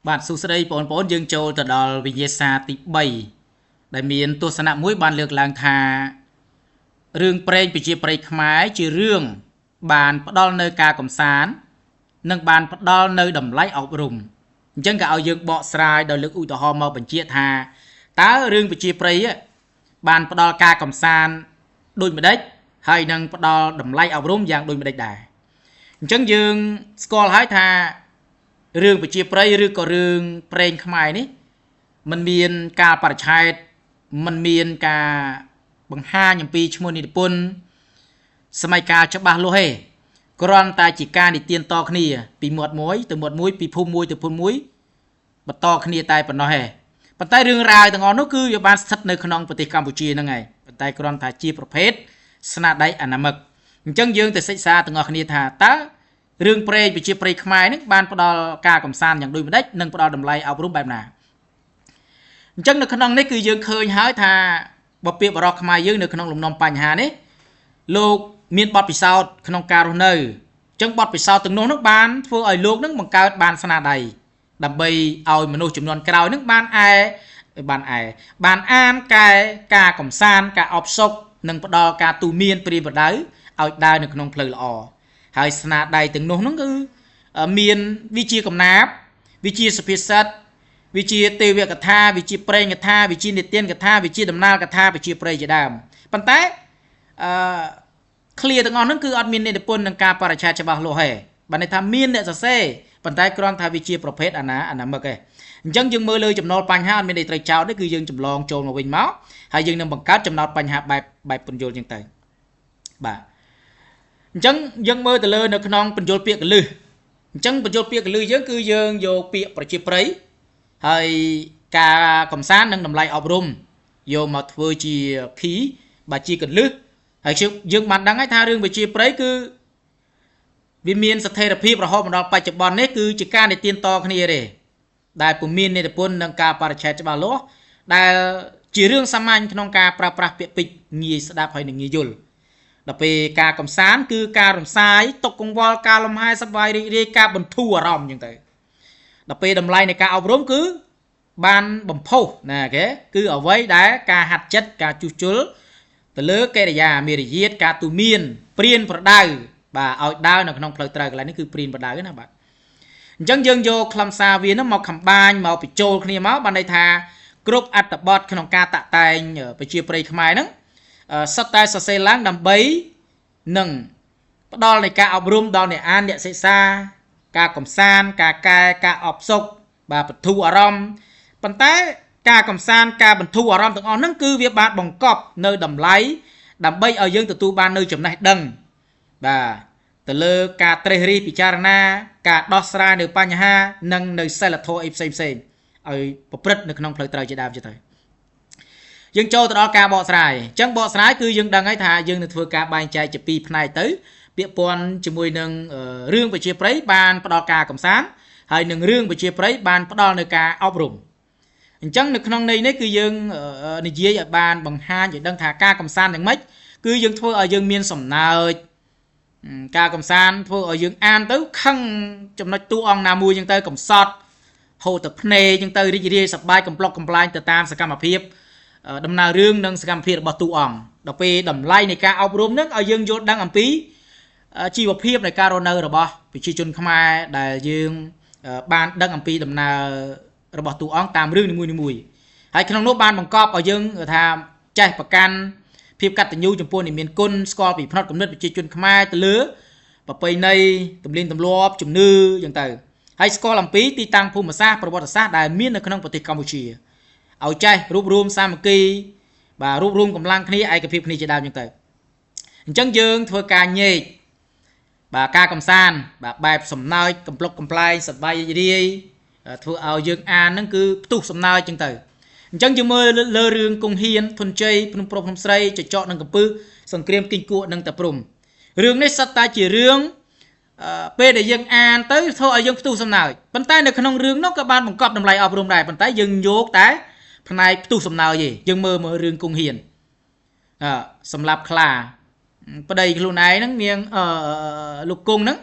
បាទសួស្តីបងប្អូនយើងចូលទៅដល់វិញ្ញាសាទី3ដែលមានទស្សនៈមួយបានលើកឡើងថារឿងព្រេងប្រជាប្រិយខ្មែរជារឿងបានផ្ដល់នៅការកំសាន្តនិងបានផ្ដល់នៅតម្លៃអប់រំអញ្ចឹងក៏ឲ្យយើងបកស្រាយដោយលើកឧទាហរណ៍មកបញ្ជាក់ថាតើរឿងប្រជាប្រិយបានផ្ដល់ការកំសាន្តដូចម្ដេចហើយនឹងផ្ដល់តម្លៃអប់រំយ៉ាងដូចម្ដេចដែរអញ្ចឹងយើងស្គាល់ហើយថារឿងប្រជាប្រិយឬក៏រឿងព្រេងខ្មែរនេះมันមានការបរិច្ឆេទมันមានការបង្ហាញអំពីឈ្មោះនិពន្ធសម័យកាលច្បាស់លាស់ទេគ្រាន់តែជាការនិទានតគ្នាពីមាត់មួយទៅមាត់មួយពីភូមិមួយទៅភូមិមួយបន្តគ្នាតែប៉ុណ្ណោះទេប៉ុន្តែរឿងរ៉ាវទាំងអស់នោះគឺវាបានស្ថិតនៅក្នុងប្រទេសកម្ពុជាហ្នឹងហើយប៉ុន្តែគ្រាន់តែជាប្រភេទស្នាដៃអនាមិកអញ្ចឹងយើងទៅសិក្សាទាំងអស់គ្នាថាតើរឿងព្រេងប្រជាប្រិយខ្មែរនឹងបានផ្ដល់ការកំសាន្តយ៉ាងដូចម្ដេចនិងផ្ដល់តម្លៃអប់រំបែបណាអញ្ចឹងនៅក្នុងនេះគឺយើងឃើញហើយថាបព្វបរោះខ្មែរយើងនៅក្នុងលំនាំបញ្ហានេះលោកមានបទពិសោធន៍ក្នុងការរស់នៅអញ្ចឹងបទពិសោធន៍ទាំងនោះនឹងបានធ្វើឲ្យលោកនឹងបង្កើតបានស្នាដៃដើម្បីឲ្យមនុស្សចំនួនក្រោយនឹងបានអានកែការកំសាន្តការអបសុកនិងផ្ដល់ការទូមានព្រាបដៅឲ្យដើរនៅក្នុងផ្លូវល្អហើយស្នាដៃទាំងនោះហ្នឹងគឺមានវិជាកំណាព្យវិជាសុភាសិតវិជាទេវកថាវិជាព្រេងកថាវិជានិទានកថាវិជាដំណាលកថាវិជាព្រៃជាដើមប៉ុន្តែឃ្លាទាំងអស់ហ្នឹងគឺអត់មាននិពន្ធនឹងការបរិច្ឆេទច្បាស់លាស់ទេបានន័យថាមានអ្នកសរសេរប៉ុន្តែគ្រាន់តែវិជាប្រភេទអនាមិកទេអញ្ចឹងយើងមើលលើចំណុចបញ្ហាអត់មានន័យត្រូវចោទទេគឺយើងចម្លងចូលមកវិញមកហើយយើងនឹងបង្កើតចំណោទបញ្ហាបែបពន្យល់ចឹងទៅបាទអញ្ចឹងយើងមើលទៅលើនៅក្នុងបញ្យលពាក្យកលឹះអញ្ចឹងបញ្យលពាក្យកលឹះយើងគឺយើងយកពាក្យប្រជាប្រិយហើយការកំសាន្តនិងតម្លៃអប់រំយកមកធ្វើជាគីបាទជាកលឹះហើយយើងបានដឹងហើយថារឿងប្រជាប្រិយគឺវាមានស្ថិរភាពរហូតមកដល់បច្ចុប្បន្ននេះគឺជាការនិទានតគ្នាទេដែលពុំមាននិពន្ធនិងការបរិច្ឆេទច្បាស់លាស់ដែលជារឿងសាមញ្ញក្នុងការប្រើប្រាស់ពាក្យពេចន៍ងាយស្ដាប់ហើយនិងងាយយល់ដល់ពេលការកំសាន្តគឺការរំសាយទុកកង្វល់ការលំហែសប្បាយរីករាយការបន្ធូរអារម្មណ៍អញ្ចឹងទៅដល់ពេលតម្លៃនៃការអប់រំគឺបានបំផុសណាគេគឺអ្វីដែលការហាត់ចិត្តការជួសជុលទៅលើកិរិយាមេរយាទការទូមានព្រានប្រដៅបាទឲ្យដើរនៅក្នុងផ្លូវត្រូវកន្លែងនេះគឺព្រានប្រដៅណាបាទអញ្ចឹងយើងយកខ្លឹមសារវានោះមកខំបាញមកបញ្ចូលគ្នាមកបានន័យថាគ្រប់អត្ថបទក្នុងការតាក់តែងប្រជាប្រិយខ្មែរហ្នឹងសិតតែសរសេរឡើងដើម្បីនឹងផ្ដល់នៃការអប់រំដល់អ្នកអានអ្នកសិក្សាការកំសាន្តការកែការអបសុកបាទបន្ធូរអារម្មណ៍ប៉ុន្តែការកំសាន្តការបន្ធូរអារម្មណ៍ទាំងអស់ហ្នឹងគឺវាបានបង្កប់នៅតម្លៃដើម្បីឲ្យយើងទទួលបាននៅចំណេះដឹងបាទទៅលើការត្រេះរិះពិចារណាការដោះស្រាយនៅបញ្ហានិងនៅសិលធម៌អីផ្សេងៗឲ្យប្រព្រឹត្តនៅក្នុងផ្លូវត្រូវជាដើមទៅយើងចូលទៅដល់ការបកស្រាយអញ្ចឹងបកស្រាយគឺយើងដឹងហើយថាយើងនឹងធ្វើការបែងចែកជាពីរផ្នែកទៅពាក្យពន់ជាមួយនឹងរឿងប្រជាប្រិយបានផ្ដល់ការកំសាន្តហើយនឹងរឿងប្រជាប្រិយបានផ្ដល់នៅការអប់រំអញ្ចឹងនៅក្នុងន័យនេះគឺយើងនិយាយឲ្យបានបង្ហាញឲ្យដឹងថាការកំសាន្តយ៉ាងម៉េចគឺយើងធ្វើឲ្យយើងមានសំណើចការកំសាន្តធ្វើឲ្យយើងអានទៅខឹងចំណុចតួអង្គណាមួយអញ្ចឹងទៅកំសត់ហូរទៅភ្នែកអញ្ចឹងទៅរីករាយសប្បាយកំប្លុកកំប្លែងទៅតាមសកម្មភាពដំណើររឿងនិងសកម្មភាពរបស់តួអង្គដល់ពេលតម្លៃនៃការអប់រំនឹងឲ្យយើងយល់ដឹងអំពីជីវភាពនៃការរស់នៅរបស់ប្រជាជនខ្មែរដែលយើងបានដឹងអំពីដំណើររបស់តួអង្គតាមរឿងនីមួយៗហើយក្នុងនោះបានបង្កប់ឲ្យយើងថាចេះប្រកាន់ភាពកតញ្ញូចំពោះអ្នកមានគុណស្គាល់ពីផ្នត់គំនិតប្រជាជនខ្មែរទៅលើប្រពៃណីទំនៀមទម្លាប់ជំនឿអញ្ចឹងទៅហើយស្គាល់អំពីទីតាំងភូមិសាស្ត្រប្រវត្តិសាស្ត្រដែលមាននៅក្នុងប្រទេសកម្ពុជាឲ្យចេះរួបរวมសាមគ្គីបាទរួបរวมកម្លាំងគ្នាឯកភាពគ្នាជាដើមអញ្ចឹងទៅអញ្ចឹងយើងធ្វើការញែកបាទការកំសាន្តបាទបែបសំណើចកំប្លុកកំប្លែងសប្បាយរីករាយធ្វើឲ្យយើងអានហ្នឹងគឺផ្ទុះសំណើចអញ្ចឹងទៅអញ្ចឹងយើងមើលលើរឿងគង្ហៀនធនជ័យភ្នំប្រុសភ្នំស្រីចចកនិងកំពឹសសង្គ្រាមគីងគក់និងតាព្រំរឿងនេះសិតតែជារឿងពេលដែលយើងអានទៅធ្វើឲ្យយើងផ្ទុះសំណើចប៉ុន្តែនៅក្នុងរឿងនោះក៏បានបង្កប់តម្លៃអប់រំដែរប៉ុន្តែយើងយកតែផ្នែកផ្ទុះសំណើចទេយើងមើលរឿងគង្ហៀនសម្រាប់ខ្លាប្តីខ្លួនឯងហ្នឹងនាងលោកគង់ហ្នឹង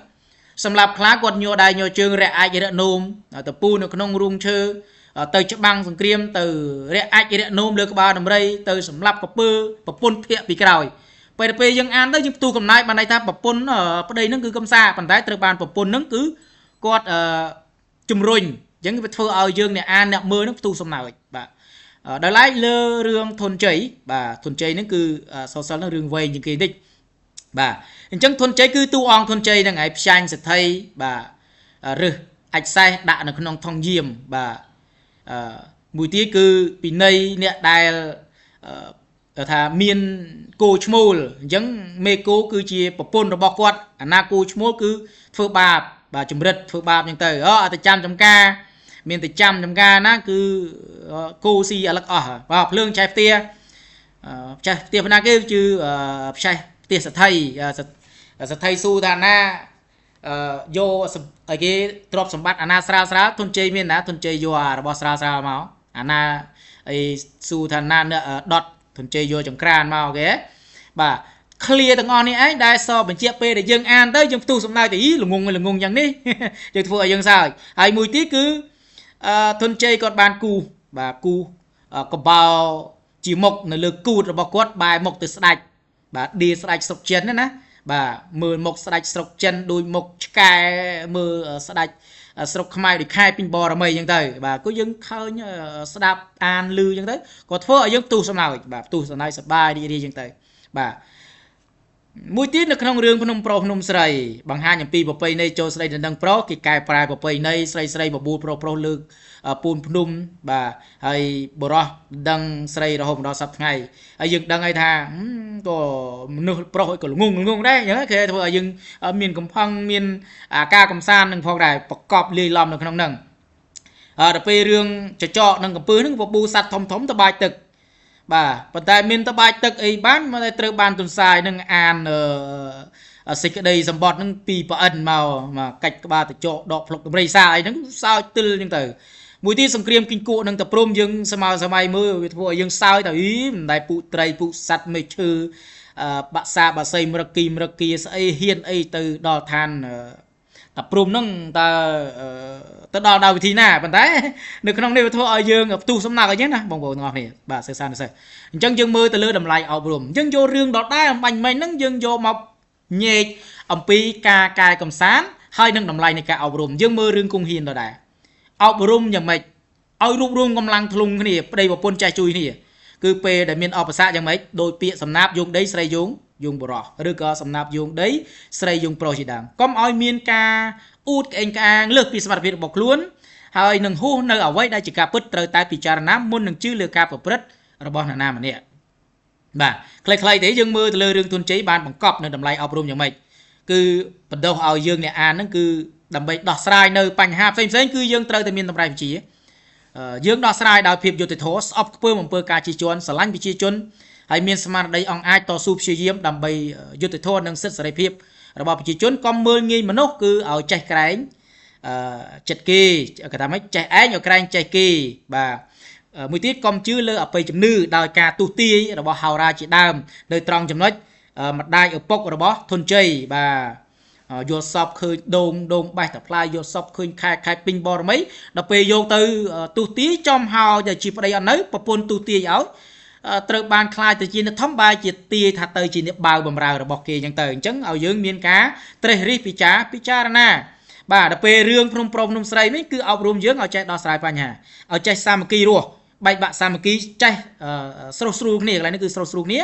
សម្រាប់ខ្លះគាត់ញ័រដៃញ័រជើងរះអាចរះនោមទៅពូនៅក្នុងរូងឈើទៅច្បាំងសង្គ្រាមទៅរះអាចរះនោមលើក្បាលដំរីទៅសម្រាប់កពើប្រពន្ធភ័ក្រពីក្រោយពេលយើងអានទៅយើងផ្ទុះកំណាយបានន័យថាប្រពន្ធប្តីហ្នឹងគឺកំសាប៉ុន្តែត្រូវបានប្រពន្ធហ្នឹងគឺគាត់ជំរុញអញ្ចឹងវាធ្វើឲ្យយើងអ្នកអានអ្នកមើលហ្នឹងផ្ទុះសំណើចបាទដល់ឡែកលើរឿងធនជ័យបាទធនជ័យហ្នឹងគឺសរសើរនឹងរឿងវែងជាងគេតិចបាទអញ្ចឹងធនជ័យគឺតួអង្គធនជ័យហ្នឹងឯងផ្សាញ់សទ្ធិបាទរឹសអាចសេះដាក់នៅក្នុងថងយាមបាទមួយទៀតគឺពីនៃអ្នកដែលថាមានគោឈ្មោលអញ្ចឹងមេគោគឺជាប្រពន្ធរបស់គាត់អាណាគោឈ្មោលគឺធ្វើបាបបាទចម្រិតធ្វើបាបអញ្ចឹងទៅអត់ទៅចាំចំការមានតែចាំចំការណាគឺគោស៊ីអាលឹកអស់បាទភ្លើងឆេះផ្ទះចាស់ផ្ទះប៉ុណ្ណាគេគឺផ្សេងផ្ទះសទ្ធិសទ្ធិស៊ូថាណាយកអីគេទ្រព្យសម្បត្តិអាណាស្រាលធនជ័យមានណាធនជ័យយករបស់ស្រាលមកអាណាអីស៊ូថាណាដុតធនជ័យយកចង្ក្រានមកគេបាទឃ្លាទាំងអស់នេះឯងដែលសបញ្ជាក់ពេលដែលយើងអានទៅយើងផ្ទុះសំណើចទៅល្ងងយ៉ាងនេះយើងធ្វើឲ្យយើងសើចហើយមួយទៀតគឺធនជ័យគាត់បានគូបាទគូកបោជាមុខនៅលើគូតរបស់គាត់បែរមុខទៅស្ដាច់បាទឌីស្ដាច់ស្រុកចិនណាបាទមើលមុខស្ដាច់ស្រុកចិនដូចមុខឆ្កែមើលស្ដាច់ស្រុកខ្មែរដូចខែពេញបរមីអញ្ចឹងទៅបាទគឺយើងឃើញស្ដាប់អានឮអញ្ចឹងទៅក៏ធ្វើឲ្យយើងផ្ទុះសំណើចបាទផ្ទុះសំណើចសប្បាយរីករាយអញ្ចឹងទៅបាទមួយទៀតនៅក្នុងរឿងភ្នំប្រុសភ្នំស្រីបង្ហាញអំពីប្រពៃណីចូលស្រីដណ្ដឹងប្រុសគេកែប្រែប្រពៃណីស្រីបបួលប្រុសលើកពូនភ្នំបាទហើយបរោះដឹងស្រីរហូតដល់សប្តាហ៍ថ្ងៃហើយយើងដឹងហើយថាក៏មនុស្សប្រុសក៏ល្ងងដែរអញ្ចឹងគេធ្វើឲ្យយើងមានកំផឹងមានការកំសាន្តនឹងផងដែរប្រកបលាយឡំនៅក្នុងហ្នឹងដល់ពេលរឿងចចកនឹងកំពើហ្នឹងបបួលសัตว์ធំតបាច់ទឹកបាទប៉ុន្តែមានតបាច់ទឹកអីបានមកតែត្រូវបានទុនសាយនឹងអានសេចក្តីសម្បត្តិនឹងពីប្រអិនមកកាច់ក្បាលតចកដកភ្លុកដំរីសាអីហ្នឹងសើចទិលអញ្ចឹងទៅមួយទៀតសង្គ្រាមគីងគក់នឹងតព្រំយើងសម័យមើលវាធ្វើឲ្យយើងសើចទៅមិនដែលពូត្រីពូសัตว์មេឈើបាក់សាបាសីមរគីស្អីហ៊ានអីទៅដល់ឋានតព្រំហ្នឹងតើទៅដល់វិធីណាប៉ុន្តែនៅក្នុងនេះវាធ្វើឲ្យយើងផ្ទុះសំណើចអញ្ចឹងណាបងប្អូនទាំងអស់គ្នាបាទសិក្សានិស្សិតអញ្ចឹងយើងមើលទៅលើតម្លៃអប់រំអញ្ចឹងយករឿងដល់ដែរអំបញ្ញមិញហ្នឹងយើងយកមកញែកអំពីការកែកំសាន្តហើយនឹងតម្លៃនៃការអប់រំយើងមើលរឿងគង្ហៀនដល់ដែរអប់រំយ៉ាងម៉េចឲ្យរួបរวมកម្លាំងធ្លុងគ្នាប្តីប្រពន្ធចេះជួយគ្នាគឺពេលដែលមានអបស័កយ៉ាងម៉េចដោយពាក្យសំណាបយោងដីស្រីយោងបរោះឬក៏សំណាបយោងដីស្រីយោងប្រុសជាដើមកុំឲ្យមានការអួតក្អេងក្អាងលើសពីសមត្ថភាពរបស់ខ្លួនហើយនឹងហួសនៅអ្វីដែលជាការពិតត្រូវតែពិចារណាមុននឹងជឿលើការប្រព្រឹត្តរបស់នរណាម្នាក់បាទខ្លីៗទេយើងមើលទៅលើរឿងទុនជ័យបានបង្កប់នៅតម្លៃអប់រំយ៉ាងម៉េចគឺបណ្ដោះឲ្យយើងអ្នកអានហ្នឹងគឺដើម្បីដោះស្រាយនៅបញ្ហាផ្សេងគឺយើងត្រូវតែមានតម្លៃវិជ្ជាយើងដោះស្រាយដោយភាពយុត្តិធម៌ស្អប់ខ្ពើមអំពើការជិះជាន់ស្រឡាញ់ប្រជាជនហើយមានស្មារតីអង្អាចតស៊ូព្យាយាមដើម្បីយុត្តិធម៌និងសិទ្ធិសេរីភាពរបស់ប្រជាជនកុំមើលងាយមនុស្សគឺឲ្យចេះក្រែងចិត្តគេគេថាម៉េចចេះឯងឲ្យក្រែងចេះគេបាទមួយទៀតកុំជឿលើអបិយជំនឿដោយការទុះទាយរបស់ហោរាជាដើមនៅត្រង់ចំណុចម្ដាយឪពុករបស់ធនជ័យបាទយកសពឃើញដងបេះតផ្លាយយកសពឃើញខែពេញបរមីដល់ពេលយកទៅទុះទាយចំហោជាប្តីអត់នៅប្រពន្ធទុះទាយឲ្យត្រូវបានខ្លាចទៅជាអ្នកធំបាយជាទាយថាទៅជាអ្នកបាវបំរើរបស់គេអញ្ចឹងទៅអញ្ចឹងឲ្យយើងមានការត្រេះរិះពិចារណាបាទដល់ពេលរឿងភ្នំប្រុសភ្នំស្រីនេះគឺអប់រំយើងឲ្យចេះដោះស្រាយបញ្ហាឲ្យចេះសាមគ្គីរស់បែកបាក់សាមគ្គីចេះស្រុះស្រួលគ្នាកន្លែងនេះគឺស្រុះស្រួលគ្នា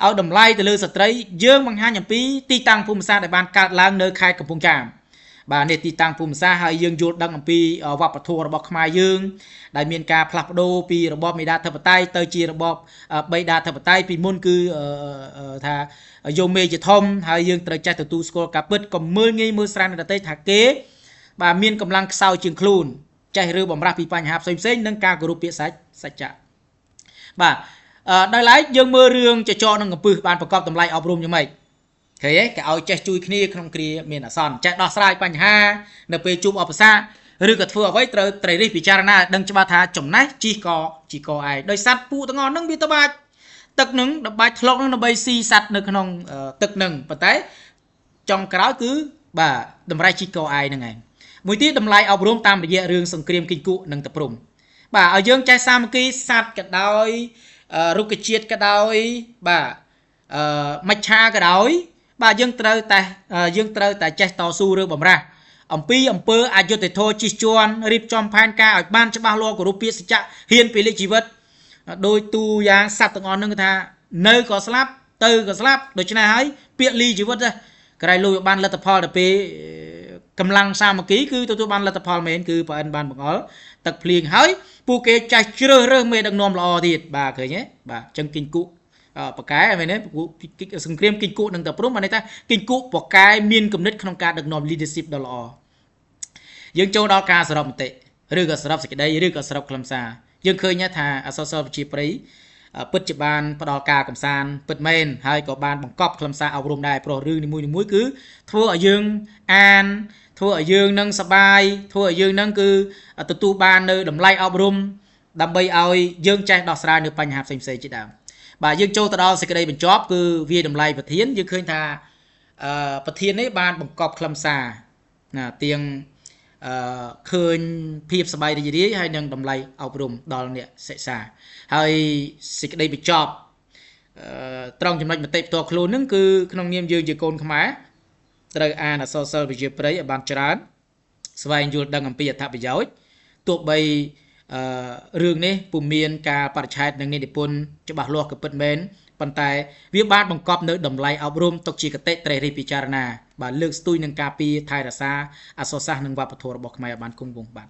ឲ្យតម្លៃទៅលើស្ត្រីយើងបង្ហាញអំពីទីតាំងភូមិសាស្ត្រដែលបានកើតឡើងនៅខេត្តកំពង់ចាមបាទនេះទីតាំងភូមិសាស្ត្រហើយយើងយល់ដឹងអំពីវប្បធម៌របស់ខ្មែរយើងដែលមានការផ្លាស់ប្ដូរពីរបបមេដាធិបតេយ្យទៅជារបបបៃតាធិបតេយ្យពីមុនគឺថាយកមេជាធំហើយយើងត្រូវចេះទទួលស្គាល់ការពិតកុំមើលងាយមើលស្រាលអ្នកដទៃថាគេបាទមានកម្លាំងខ្សោយជាងខ្លួនចេះឬបំរាស់ពីបញ្ហាផ្សេងនិងការគោរពពាក្យសច្ចៈបាទដោយឡែកយើងមើលរឿងចចកនឹងកំពឹសបានប្រកបតម្លៃអប់រំយ៉ាងម៉េចឃើញទេគេឲ្យចេះជួយគ្នាក្នុងគ្រាមានអាសន្នចេះដោះស្រាយបញ្ហានៅពេលជួបឧបសគ្គឬក៏ធ្វើអ្វីត្រូវត្រីរិះពិចារណាដឹងច្បាស់ថាចំណេះជីកឯងដោយសัตว์ពួកទាំងអស់ហ្នឹងវាទៅបាច់ទឹកនឹងដើម្បីធ្លុកនឹងដើម្បីស៊ីសัตว์នៅក្នុងទឹកនឹងប៉ុន្តែចុងក្រោយគឺ បាទតម្រៃជីកអាយហ្នឹងឯងមួយទៀតតម្លៃអប់រំតាមរយៈរឿងសង្គ្រាមគីងគក់និងតព្រំបាទឲ្យយើងចេះសាមគ្គីសត្វក៏ដោយរុក្ខជាតិក៏ដោយបាទមច្ឆាក៏ដោយបាទយើងត្រូវតែចេះតស៊ូឬបំរាស់អំពីអង្គើអយុធធម៌ជិះជាន់រៀបចំផែនការឲ្យបានច្បាស់លាស់គោរពពាក្យសច្ចៈហ៊ានពលិជីវិតដោយទូយ៉ាងសត្វទាំងអស់ហ្នឹងគឺថានៅក៏ស្លាប់ទៅក៏ស្លាប់ដូច្នេះហើយពាក្យលីជីវិតក្រៃលុយបានលទ្ធផលទៅពេលកម្លាំងសាមគ្គីគឺទទួលបានលទ្ធផលមែនគឺប្រអិនបានបង្អល់ទឹកភ្លៀងហើយពួកគេចាស់ជ្រើសរើសមេដឹកនាំល្អទៀតបាទឃើញទេបាទអញ្ចឹងគីងគក់ប៉កែមែនទេសង្គ្រាមគីងគក់នឹងតព្រំបានន័យថាគីងគក់ប៉កែមានគំនិតក្នុងការដឹកនាំ leadership ដ៏ល្អយើងចូលដល់ការសរុបមតិឬក៏សរុបសេចក្តីឬក៏សរុបខ្លឹមសារយើងឃើញថាអក្សរសិល្ប៍ប្រជាប្រិយពិតជាបានផ្ដល់ការកំសាន្តពិតមែនហើយក៏បានបង្កប់ខ្លឹមសារអប់រំដែរព្រោះរឿងនីមួយៗគឺធ្វើឲ្យយើងអានធ្វើឲ្យយើងនឹងសប្បាយធ្វើឲ្យយើងនឹងគឺទទួលបាននៅតម្លៃអប់រំដើម្បីឲ្យយើងចេះដោះស្រាយនៅបញ្ហាផ្សេងៗជាដើមបាទយើងចូលទៅដល់សេចក្តីបញ្ចប់គឺវាតម្លៃប្រធានយើងឃើញថាប្រធាននេះបានបង្កប់ខ្លឹមសារណាទាំងឃើញភាពសប្បាយរីករាយហើយនឹងតម្លៃអប់រំដល់អ្នកសិក្សាហើយសេចក្តីបញ្ចប់ត្រង់ចំណុចមតិផ្ទាល់ខ្លួននឹងគឺក្នុងនាមយើងជាកូនខ្មែរត្រូវអានអក្សរសិល្ប៍វិទ្យាប្រៃឲ្យបានច្រើនស្វែងយល់ដឹងអំពីអត្ថប្រយោជន៍ទោះបីរឿងនេះពុំមានការបរិច្ឆេទនឹងនិពន្ធច្បាស់លាស់ក៏ពិតមែនប៉ុន្តែវាបានបង្កប់នៅតម្លៃអប់រំទុកជាគតិត្រេះរិះពិចារណាបាទលើកស្ទួយនឹងការពារថែរក្សាអក្សរសាស្ត្រនិងវប្បធម៌របស់ខ្មែរឲ្យបានគង់វង្សបាទ